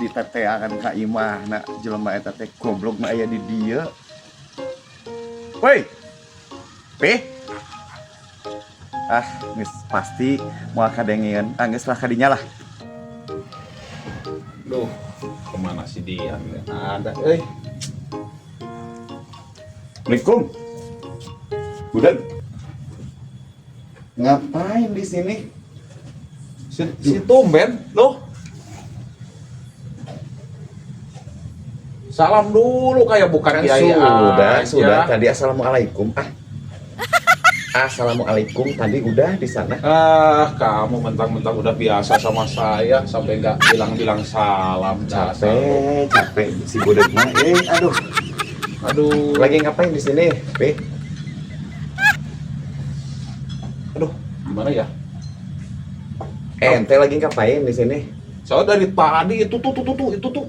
diteteakan ka imah na jelema eta teh goblok mah aya di dieu. Woi. Geus pasti moal kadengeun. Geus lah kadinya lah. Duh, kemana si dia? Ada, euy. Assalamualaikum. Budak. Ngapain di sini? Si tumben, loh. Salam dulu kayak bukan kiai Sudah tadi assalamualaikum. Assalamualaikum tadi udah di sana. Kamu mentang-mentang udah biasa sama saya sampai nggak bilang-bilang salam. Capek si budak mah. Aduh. Lagi ngapain di sini, Be? Aduh, gimana ya? Ente lagi ngapain di sini? Soalnya dari tadi itu tuh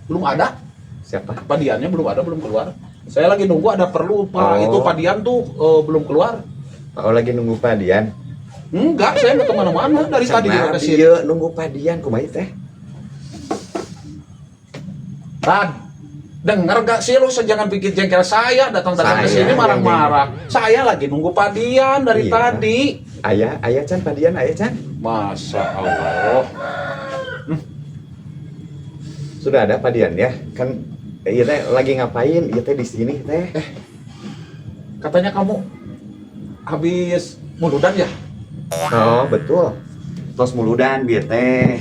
belum ada. Siapa? Padiannya belum ada, belum keluar. Saya lagi nunggu ada perlu, Pak. Itu padian tuh belum keluar. Oh, lagi nunggu padian? Enggak, saya nggak kemana-mana dari tadi juga kesini. Iya, nunggu padian, kumaha teh? Tad, denger gak sih lo jangan bikin jengkel saya datang-datang ke sini marah-marah. Saya lagi nunggu padian dari tadi. Ayah Chan padian, Ayah Chan. Masya Allah. Sudah ada padian ya? Kan iya teh lagi ngapain? Iya teh di sini teh. Katanya kamu habis muludan ya? Oh, betul. Tos muludan bieu teh.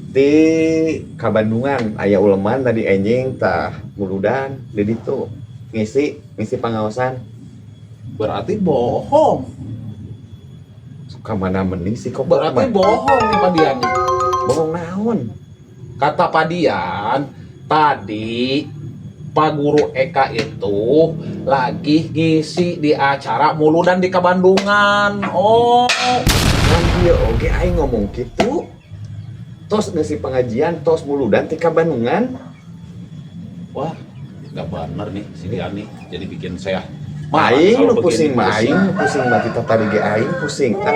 Di Kabandungan aya uleman tadi enjing tah muludan di ditu ngisi pengawasan. Berarti bohong. Suka mana mending sih kok Berarti bohong nih padiannya. bohong naon? Kata padian tadi Pak Guru Eka itu lagi ngisi di acara muludan di Kabandungan. Oh, Kan dia oge aing ngomong gitu. Tos ngisi pengajian, tos muludan di Kabandungan. wah, nggak bener nih si Dian nih. Jadi bikin saya Aing kalau nu pusing begini, mah aing pusing mah kita tadi ge aing pusing tah.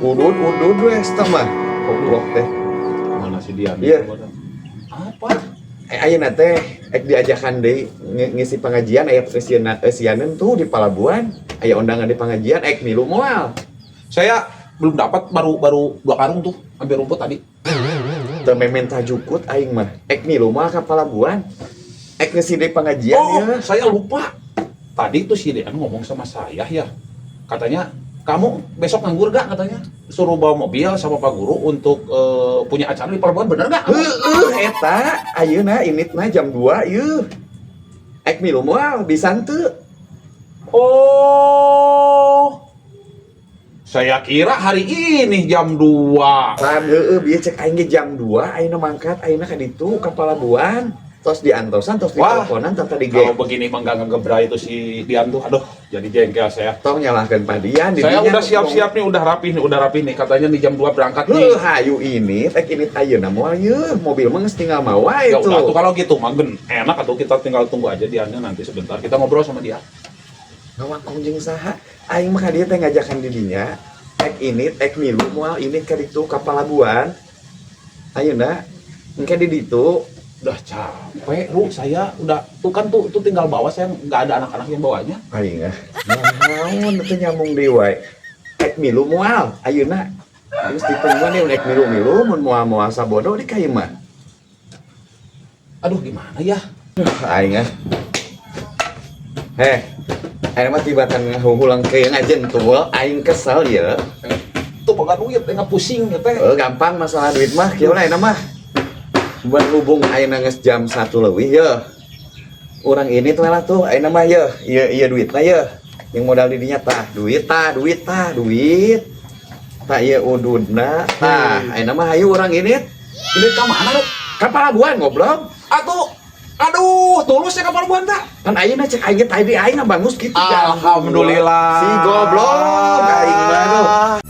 Udud wes tah mah. Goblok teh. Mana si Dian? Iya. Apa? Ayeuna teh ek diajakan deui ngisi pengajian aya sianeun tuh di Palabuhan. Aya undangan di pengajian ek milu moal. Saya belum dapat baru 2 karung tuh ambil rumput tadi. Teu mementa jukut aing mah. Ek milu moal ka Palabuhan. Ek ngisi di pengajian ya. Saya lupa. Tadi tuh si Dian ngomong sama saya ya. Katanya, kamu besok nganggur gak katanya? Suruh bawa mobil sama Pak Guru untuk punya acara di Palabuhan, bener gak? Eta ayeuna initna jam 2 yeuh. Ek milu moal bisa teu? Oh. Saya kira hari ini jam 2. Pan heueuh bieu cek aing ge jam 2 ayeuna mangkat ayeuna ka ditu ka Palabuhan. Tos diantosan tos diteleponan tadi ge. Kalau begini mah nggak ngegebra itu si Dian tuh, aduh, jadi jengkel saya. Tong nyalahkeun padian. Saya udah siap-siap nih, udah rapi nih. Katanya di jam 2 berangkat nih. Hayu ini, tek ini ayeuna moal yeuh, mobil mah geus tinggal mawa Ya itu. udah tuh kalau gitu mah enak atau kita tinggal tunggu aja Diannya nanti sebentar. Kita ngobrol sama dia. Ngawangkung jeung saha? Aing mah ka dieu teh ngajakan di dinya. Tek ini, tek milu moal ini ka ditu ka Palabuhan. Ayeuna engke di ditu. Udah capek, Ru. Saya udah tuh kan tuh tinggal bawa, saya nggak ada anak-anak yang bawanya. Aing naon teh nyambung deui wae. Tek milu moal ayeuna. Geus ditungguan deui nek milu-milu mun moal sabodo di ka ieu mah. Aduh, gimana ya? Aing aing mah tibatan ngahulang keung ajentul, aing kesel ya. Tuh boga duit, nggak pusing ya teh. Gampang masalah duit mah, kieu lain mah. Berhubung ayeuna geus jam 1 leuwih ya. Urang ini tuh lah tuh ayeuna mah ya, ieu duitna ya. Yang modal di dinya tah, duit. Tah ieu ududna, tah ayeuna mah hayu urang ini. Ini ka mana, Ru? Ka Palabuhan goblok. Aduh, tulus ya kapal buan tak? Kan ayeuna cek aing tadi aing bangus kitu. Alhamdulillah. Si goblok aing mah.